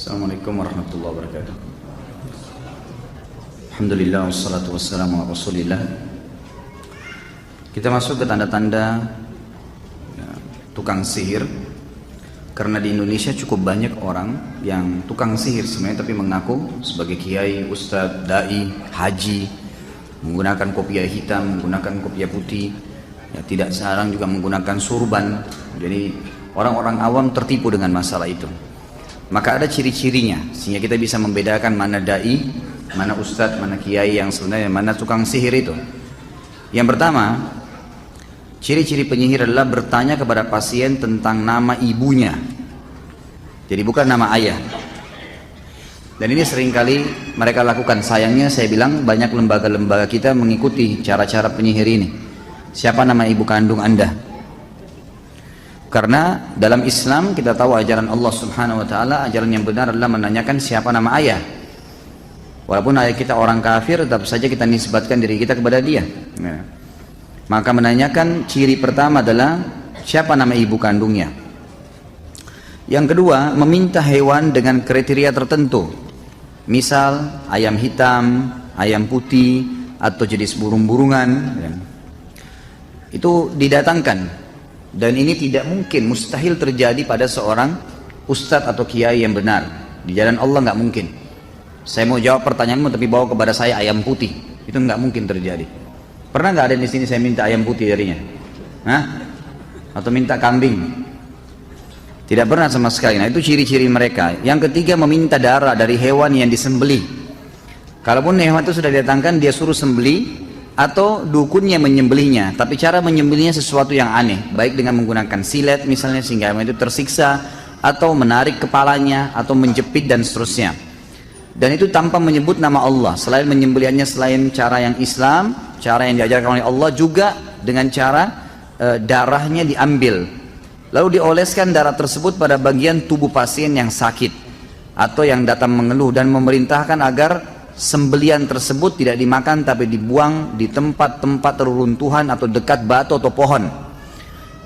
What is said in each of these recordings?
Assalamualaikum warahmatullahi wabarakatuh. Alhamdulillah wassalatu wassalamu ala Rasulillah. Kita masuk ke tanda-tanda tukang sihir. Karena di Indonesia cukup banyak orang yang tukang sihir sebenarnya, tapi mengaku sebagai kiai, ustadz, dai, haji, menggunakan kopiah hitam, menggunakan kopiah putih, ya, tidak jarang juga menggunakan surban. Jadi orang-orang awam tertipu dengan masalah itu. Maka ada ciri-cirinya sehingga kita bisa membedakan mana dai, mana ustadz, mana kiai yang sebenarnya, mana tukang sihir itu. Yang pertama, ciri-ciri penyihir adalah bertanya kepada pasien tentang nama ibunya. Jadi bukan nama ayah. Dan ini seringkali mereka lakukan. Sayangnya saya bilang banyak lembaga-lembaga kita mengikuti cara-cara penyihir ini. Siapa nama ibu kandung Anda? Karena dalam Islam kita tahu ajaran Allah Subhanahu wa taala, ajaran yang benar adalah menanyakan siapa nama ayah. Walaupun ayah kita orang kafir, tetap saja kita nisbatkan diri kita kepada dia. Nah, maka menanyakan ciri pertama adalah siapa nama ibu kandungnya. Yang kedua, meminta hewan dengan kriteria tertentu. Misal ayam hitam, ayam putih, atau jenis burung-burungan. Itu didatangkan. Dan ini tidak mungkin, mustahil terjadi pada seorang ustadz atau kiai yang benar. Di jalan Allah nggak mungkin. Saya mau jawab pertanyaanmu tapi bawa kepada saya ayam putih. Itu nggak mungkin terjadi. Pernah nggak ada di sini saya minta ayam putih darinya? Hah? Atau minta kambing? Tidak pernah sama sekali. Nah itu ciri-ciri mereka. Yang ketiga, meminta darah dari hewan yang disembelih. Kalaupun hewan itu sudah didatangkan, dia suruh sembelih atau dukunnya menyembelihnya, tapi cara menyembelihnya sesuatu yang aneh, baik dengan menggunakan silet misalnya sehingga hewan itu tersiksa, atau menarik kepalanya, atau menjepit dan seterusnya. Dan itu tanpa menyebut nama Allah. Selain menyembelihnya selain cara yang Islam, cara yang diajarkan oleh Allah, juga dengan cara darahnya diambil, lalu dioleskan darah tersebut pada bagian tubuh pasien yang sakit atau yang datang mengeluh, dan memerintahkan agar sembelian tersebut tidak dimakan tapi dibuang di tempat-tempat reruntuhan atau dekat batu atau pohon,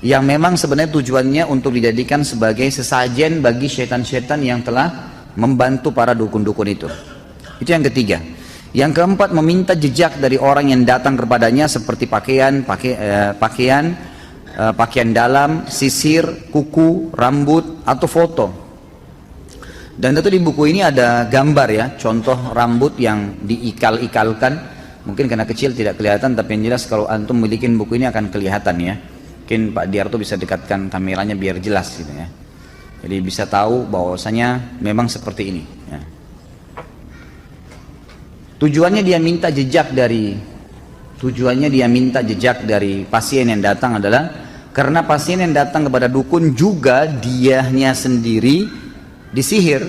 yang memang sebenarnya tujuannya untuk dijadikan sebagai sesajen bagi syaitan-syaitan yang telah membantu para dukun-dukun itu. Itu yang ketiga. Yang keempat, meminta jejak dari orang yang datang kepadanya seperti pakaian dalam, sisir, kuku, rambut, atau foto. Dan tentu di buku ini ada gambar ya, contoh rambut yang diikal-ikalkan. Mungkin karena kecil tidak kelihatan, tapi yang jelas kalau antum milikin buku ini akan kelihatan ya. Mungkin Pak Diarto bisa dekatkan kameranya biar jelas gitu ya. Jadi bisa tahu bahwasanya memang seperti ini ya. Tujuannya dia minta jejak dari pasien yang datang adalah karena pasien yang datang kepada dukun juga dianya sendiri disihir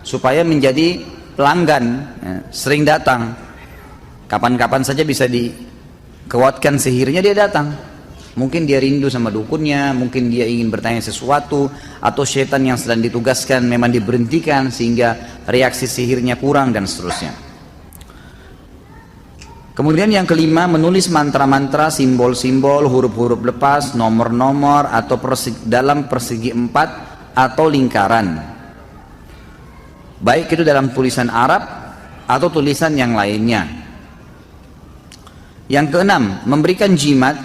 supaya menjadi pelanggan ya, sering datang, kapan-kapan saja bisa dikuatkan sihirnya, dia datang. Mungkin dia rindu sama dukunnya, mungkin dia ingin bertanya sesuatu, atau syaitan yang sedang ditugaskan memang diberhentikan sehingga reaksi sihirnya kurang dan seterusnya. Kemudian yang kelima, menulis mantra-mantra, simbol-simbol, huruf-huruf lepas, nomor-nomor atau dalam persegi empat atau lingkaran, baik itu dalam tulisan Arab atau tulisan yang lainnya. Yang keenam, memberikan jimat,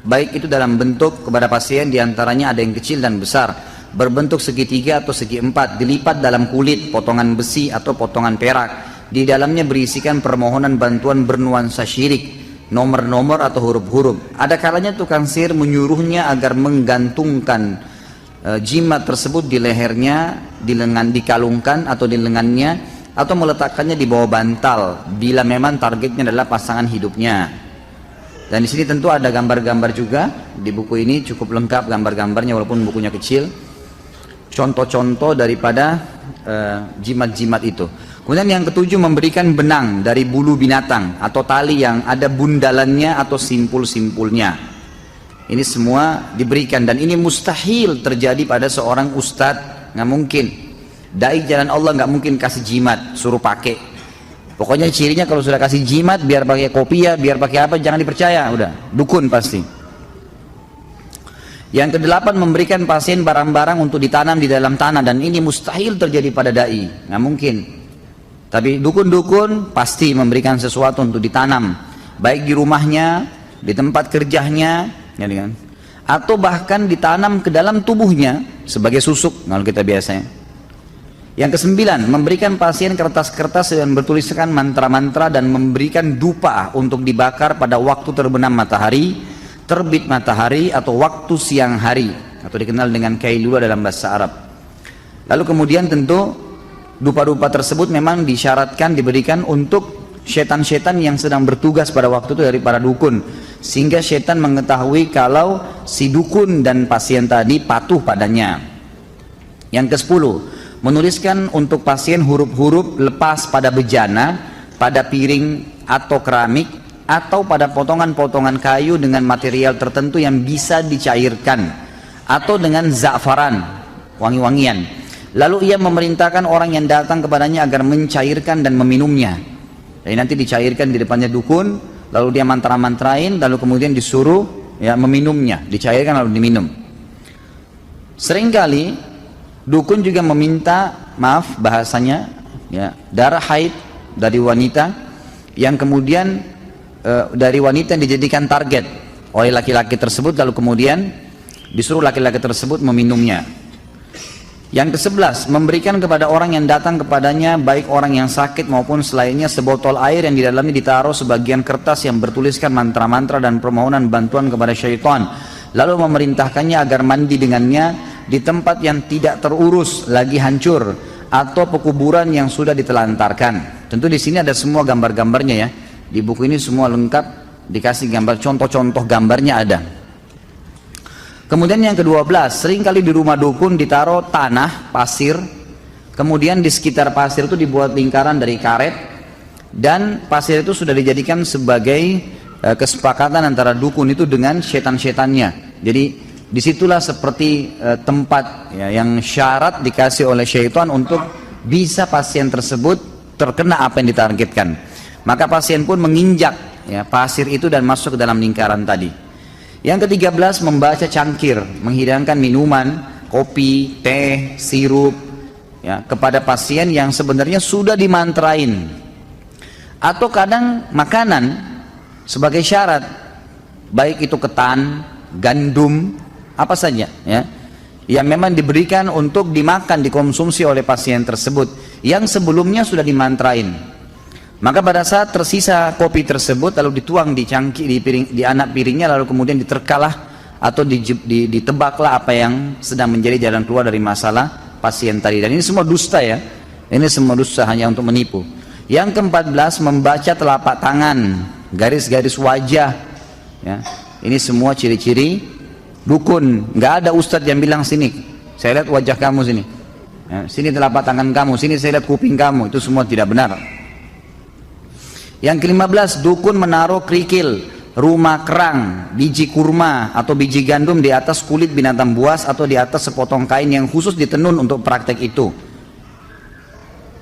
baik itu dalam bentuk kepada pasien, diantaranya ada yang kecil dan besar, berbentuk segitiga atau segi empat, dilipat dalam kulit, potongan besi atau potongan perak. Di dalamnya berisikan permohonan bantuan bernuansa syirik, nomor-nomor atau huruf-huruf. Ada kalanya tukang sihir menyuruhnya agar menggantungkan jimat tersebut di lehernya, di lengan, dikalungkan atau di lengannya, atau meletakkannya di bawah bantal bila memang targetnya adalah pasangan hidupnya. Dan di sini tentu ada gambar-gambar juga. Di buku ini cukup lengkap gambar-gambarnya walaupun bukunya kecil. Contoh-contoh daripada jimat-jimat itu. Kemudian yang ketujuh, memberikan benang dari bulu binatang atau tali yang ada bundalannya atau simpul-simpulnya. Ini semua diberikan, dan ini mustahil terjadi pada seorang ustadz, nggak mungkin. Dai jalan Allah nggak mungkin kasih jimat, suruh pakai. Pokoknya cirinya kalau sudah kasih jimat, biar pakai kopiah, biar pakai apa, jangan dipercaya, udah dukun pasti. Yang kedelapan, memberikan pasien barang-barang untuk ditanam di dalam tanah, dan ini mustahil terjadi pada dai, nggak mungkin. Tapi dukun-dukun pasti memberikan sesuatu untuk ditanam, baik di rumahnya, di tempat kerjanya, ya kan? Atau bahkan ditanam ke dalam tubuhnya sebagai susuk kalau kita biasanya. Yang kesembilan, memberikan pasien kertas-kertas yang bertuliskan mantra-mantra dan memberikan dupa untuk dibakar pada waktu terbenam matahari, terbit matahari, atau waktu siang hari, atau dikenal dengan kailula dalam bahasa Arab. Lalu kemudian tentu dupa-dupa tersebut memang disyaratkan diberikan untuk setan-setan yang sedang bertugas pada waktu itu dari para dukun, sehingga setan mengetahui kalau si dukun dan pasien tadi patuh padanya. Yang ke-10, menuliskan untuk pasien huruf-huruf lepas pada bejana, pada piring atau keramik, atau pada potongan-potongan kayu dengan material tertentu yang bisa dicairkan, atau dengan za'faran, wangi-wangian. Lalu ia memerintahkan orang yang datang kepadanya agar mencairkan dan meminumnya. Jadi nanti dicairkan di depannya dukun, lalu dia mantra-mantrain, lalu kemudian disuruh ya meminumnya, dicairkan lalu diminum. Seringkali dukun juga meminta, maaf bahasanya, ya, darah haid dari wanita yang kemudian dari wanita yang dijadikan target oleh laki-laki tersebut, lalu kemudian disuruh laki-laki tersebut meminumnya. Yang ke-11, memberikan kepada orang yang datang kepadanya, baik orang yang sakit maupun selainnya, sebotol air yang di dalamnya ditaruh sebagian kertas yang bertuliskan mantra-mantra dan permohonan bantuan kepada syaitan, lalu memerintahkannya agar mandi dengannya di tempat yang tidak terurus lagi hancur, atau pekuburan yang sudah ditelantarkan. Tentu di sini ada semua gambar-gambarnya ya. Di buku ini semua lengkap, dikasih gambar, contoh-contoh gambarnya ada. Kemudian yang ke-12, seringkali di rumah dukun ditaruh tanah, pasir, kemudian di sekitar pasir itu dibuat lingkaran dari karet, dan pasir itu sudah dijadikan sebagai kesepakatan antara dukun itu dengan setan-setannya. Jadi disitulah seperti tempat ya, yang syarat dikasih oleh syaitan untuk bisa pasien tersebut terkena apa yang ditargetkan. Maka pasien pun menginjak ya, pasir itu dan masuk ke dalam lingkaran tadi. Yang ke-13, membaca cangkir, menghidangkan minuman, kopi, teh, sirup ya, kepada pasien yang sebenarnya sudah dimantrain. Atau kadang makanan sebagai syarat, baik itu ketan, gandum, apa saja ya, yang memang diberikan untuk dimakan, dikonsumsi oleh pasien tersebut yang sebelumnya sudah dimantrain. Maka pada saat tersisa kopi tersebut lalu dituang di cangkir, di piring, di anak piringnya, lalu kemudian diterkalah atau ditebaklah apa yang sedang menjadi jalan keluar dari masalah pasien tadi. Dan ini semua dusta ya, ini semua dusta hanya untuk menipu. Yang ke-14, membaca telapak tangan, garis-garis wajah ya. Ini semua ciri-ciri dukun. Nggak ada ustadz yang bilang sini saya lihat wajah kamu sini ya, sini telapak tangan kamu, sini saya lihat kuping kamu. Itu semua tidak benar. Yang ke-15, dukun menaruh kerikil, rumah kerang, biji kurma atau biji gandum di atas kulit binatang buas atau di atas sepotong kain yang khusus ditenun untuk praktek itu.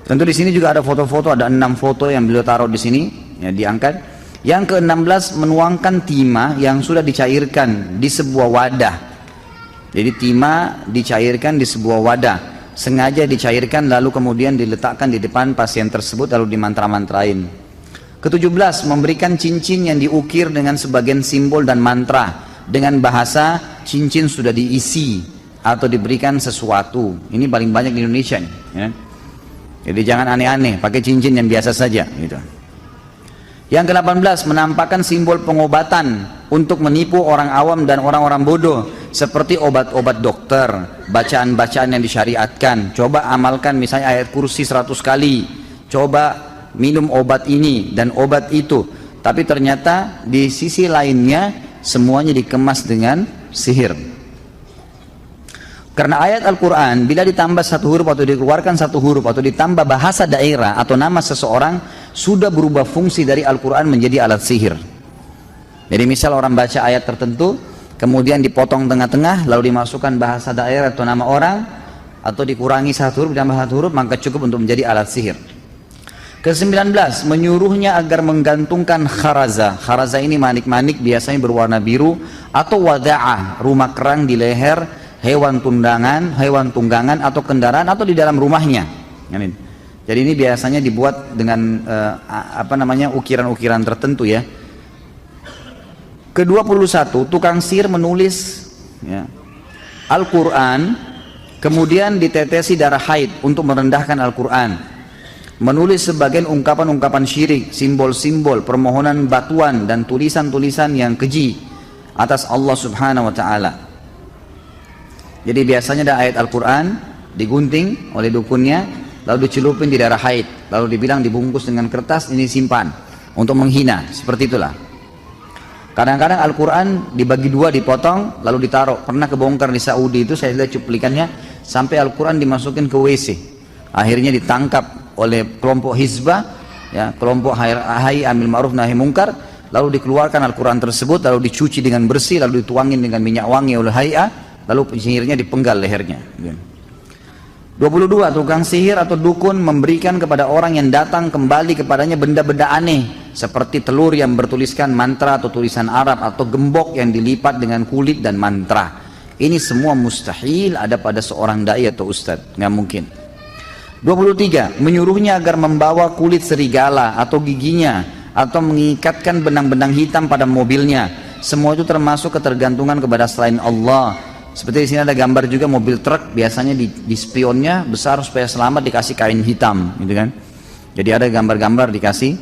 Tentu di sini juga ada foto-foto, ada 6 foto yang beliau taruh di sini, ya, diangkat. Yang ke-16, menuangkan timah yang sudah dicairkan di sebuah wadah. Jadi timah dicairkan di sebuah wadah, sengaja dicairkan lalu kemudian diletakkan di depan pasien tersebut lalu dimantra-mantrain. Ke-17, memberikan cincin yang diukir dengan sebagian simbol dan mantra dengan bahasa cincin sudah diisi atau diberikan sesuatu. Ini paling banyak di Indonesia nih, ya. Jadi jangan aneh-aneh, pakai cincin yang biasa saja gitu. Yang ke-18, menampakkan simbol pengobatan untuk menipu orang awam dan orang-orang bodoh, seperti obat-obat dokter, bacaan-bacaan yang disyariatkan. Coba amalkan misalnya ayat kursi 100 kali, coba minum obat ini dan obat itu, tapi ternyata di sisi lainnya semuanya dikemas dengan sihir. Karena ayat Al-Quran bila ditambah satu huruf atau dikeluarkan satu huruf atau ditambah bahasa daerah atau nama seseorang, sudah berubah fungsi dari Al-Quran menjadi alat sihir. Jadi misal orang baca ayat tertentu kemudian dipotong tengah-tengah lalu dimasukkan bahasa daerah atau nama orang, atau dikurangi satu huruf ditambah satu huruf, maka cukup untuk menjadi alat sihir. Ke-19, menyuruhnya agar menggantungkan kharaza. Kharaza ini manik-manik biasanya berwarna biru, atau wada'ah, rumah kerang di leher hewan tunggangan atau kendaraan atau di dalam rumahnya. Jadi ini biasanya dibuat dengan ukiran-ukiran tertentu ya. Ke-21, tukang sihir menulis ya, Al-Quran, kemudian ditetesi darah haid untuk merendahkan Al-Quran. Menulis sebagian ungkapan-ungkapan syirik, simbol-simbol, permohonan batuan dan tulisan-tulisan yang keji atas Allah Subhanahu wa Ta'ala. Jadi biasanya ada ayat Al-Quran digunting oleh dukunnya, lalu dicelupin di darah haid, lalu dibilang dibungkus dengan kertas, ini simpan untuk menghina, seperti itulah. Kadang-kadang Al-Quran dibagi dua, dipotong, lalu ditaruh. Pernah kebongkar di Saudi itu, saya lihat cuplikannya, sampai Al-Quran dimasukin ke WC. Akhirnya ditangkap oleh kelompok Hizbah, ya, kelompok Hayy Amil Ma'ruf Nahi Mungkar, lalu dikeluarkan Al-Quran tersebut, lalu dicuci dengan bersih, lalu dituangin dengan minyak wangi oleh Hayy, lalu sihirnya dipenggal lehernya. 22, tukang sihir atau dukun memberikan kepada orang yang datang kembali kepadanya benda-benda aneh, seperti telur yang bertuliskan mantra atau tulisan Arab, atau gembok yang dilipat dengan kulit dan mantra. Ini semua mustahil ada pada seorang dai atau ustadz, nggak mungkin. 23, menyuruhnya agar membawa kulit serigala atau giginya, atau mengikatkan benang-benang hitam pada mobilnya. Semua itu termasuk ketergantungan kepada selain Allah. Seperti di sini ada gambar juga mobil truk, biasanya di spionnya besar supaya selamat dikasih kain hitam, gitu kan? Jadi ada gambar-gambar dikasih.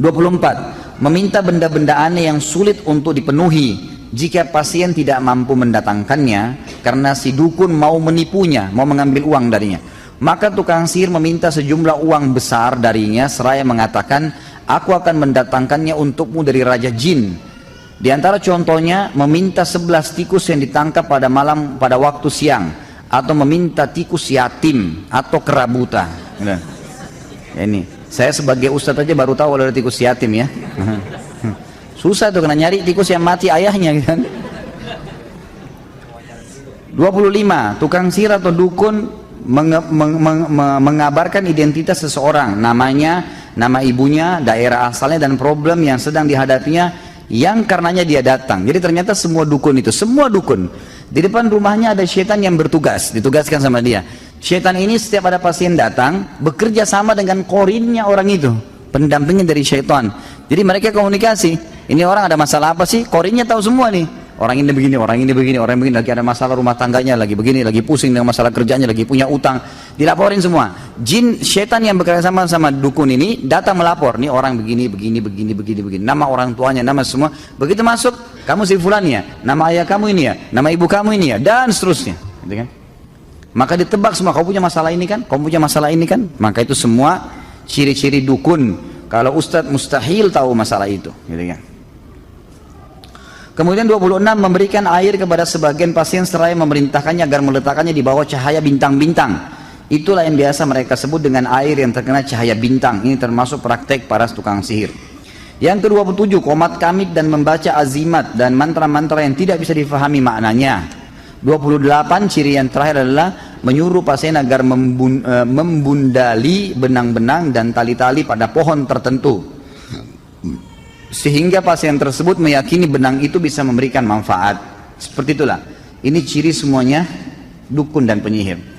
24, meminta benda-benda aneh yang sulit untuk dipenuhi jika pasien tidak mampu mendatangkannya karena si dukun mau menipunya, mau mengambil uang darinya. Maka tukang sihir meminta sejumlah uang besar darinya seraya mengatakan, aku akan mendatangkannya untukmu dari Raja Jin. Di antara contohnya, meminta 11 tikus yang ditangkap pada malam pada waktu siang, atau meminta tikus yatim atau kerabuta. Nah, ini saya sebagai ustadz aja baru tahu ada tikus yatim ya. Susah tuh kena nyari tikus yang mati ayahnya kan. 25, tukang sihir atau dukun mengabarkan identitas seseorang, namanya, nama ibunya, daerah asalnya, dan problem yang sedang dihadapinya yang karenanya dia datang. Jadi ternyata semua dukun itu, semua dukun, di depan rumahnya ada syaitan yang ditugaskan sama dia. Syaitan ini setiap ada pasien datang, bekerja sama dengan korinnya orang itu, pendampingnya dari syaitan. Jadi mereka komunikasi, ini orang ada masalah apa sih, korinnya tahu semua nih. Orang ini begini, orang ini begini, orang ini begini, lagi ada masalah rumah tangganya, lagi begini, lagi pusing dengan masalah kerjanya, lagi punya utang, dilaporin semua. Jin, syaitan yang bekerja sama dukun ini datang melapor, nih orang begini, nama orang tuanya, nama semua. Begitu masuk, kamu si fulan ya, nama ayah kamu ini ya, nama ibu kamu ini ya, dan seterusnya, gitu kan? Maka ditebak semua, kau punya masalah ini kan, kau punya masalah ini kan. Maka itu semua ciri-ciri dukun. Kalau ustadz mustahil tahu masalah itu, gitu kan? Kemudian 26, memberikan air kepada sebagian pasien seraya memerintahkannya agar meletakkannya di bawah cahaya bintang-bintang. Itulah yang biasa mereka sebut dengan air yang terkena cahaya bintang. Ini termasuk praktek para tukang sihir. Yang ke-27, qomat kamit dan membaca azimat dan mantra-mantra yang tidak bisa difahami maknanya. 28, ciri yang terakhir adalah menyuruh pasien agar membundali benang-benang dan tali-tali pada pohon tertentu, sehingga pasien tersebut meyakini benang itu bisa memberikan manfaat. Seperti itulah, ini ciri semuanya dukun dan penyihir.